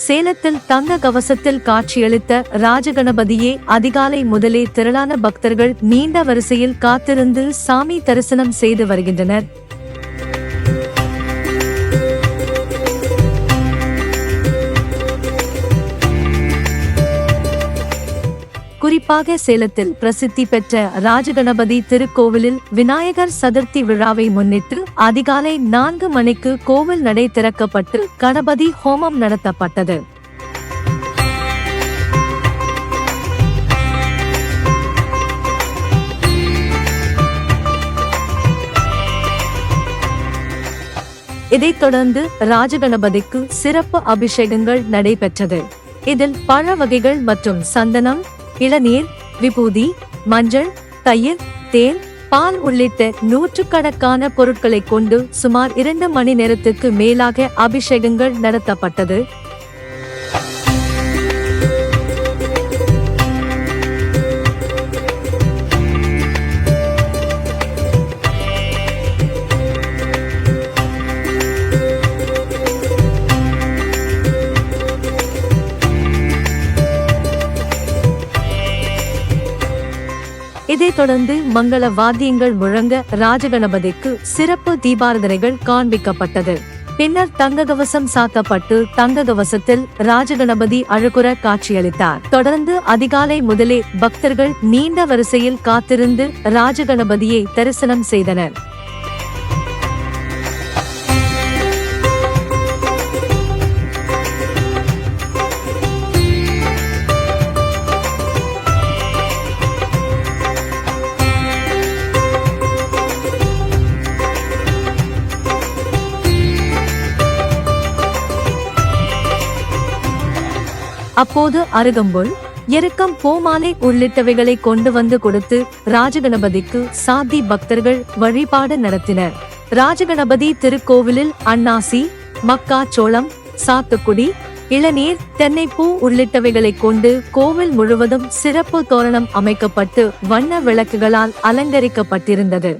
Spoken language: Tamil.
சேலத்தில் தங்க கவசத்தில் காட்சியளித்த ராஜகணபதியே அதிகாலை முதலே திரளான பக்தர்கள் நீண்ட வரிசையில் காத்திருந்து சாமி தரிசனம் செய்து வருகின்றனர். குறிப்பாக சேலத்தில் பிரசித்தி பெற்ற ராஜகணபதி திருக்கோவிலில் விநாயகர் சதுர்த்தி விழாவை முன்னிட்டு அதிகாலை 4 மணிக்கு கோவில் நடை திறக்கப்பட்டு கணபதி ஹோமம் நடத்தப்பட்டது. இதைத் தொடர்ந்து ராஜகணபதிக்கு சிறப்பு அபிஷேகங்கள் நடைபெற்றது. இதில் பழ வகைகள் மற்றும் சந்தனம், இளநீர், விபூதி, மஞ்சள், தயிர், தேன், பால் உள்ளிட்ட நூற்றுக்கணக்கான பொருட்களை கொண்டு சுமார் 2 மணி நேரத்துக்கு மேலாக அபிஷேகங்கள் நடத்தப்பட்டது. இதைத் தொடர்ந்து மங்கள வாத்தியங்கள் முழங்க ராஜகணபதிக்கு சிறப்பு தீபாராதனைகள் காண்பிக்கப்பட்டது. பின்னர் தங்ககவசம் சாத்தப்பட்டு தங்ககவசத்தில் ராஜகணபதி அழகுற காட்சியளித்தார். தொடர்ந்து அதிகாலை முதலே பக்தர்கள் நீண்ட வரிசையில் காத்திருந்து ராஜகணபதியை தரிசனம் செய்தனர். அப்போது அருகம்புல், எருக்கம், பூமாலை உள்ளிட்டவைகளை கொண்டு வந்து கொடுத்து ராஜகணபதிக்கு சாத்தி பக்தர்கள் வழிபாடு நடத்தினர். ராஜகணபதி திருக்கோவிலில் அன்னாசி, மக்காச்சோளம், சாத்துக்குடி, இளநீர், தென்னைப்பூ உள்ளிட்டவைகளை கொண்டு கோவில் முழுவதும் சிறப்பு தோரணம் அமைக்கப்பட்டு வண்ண விளக்குகளால் அலங்கரிக்கப்பட்டிருந்தது.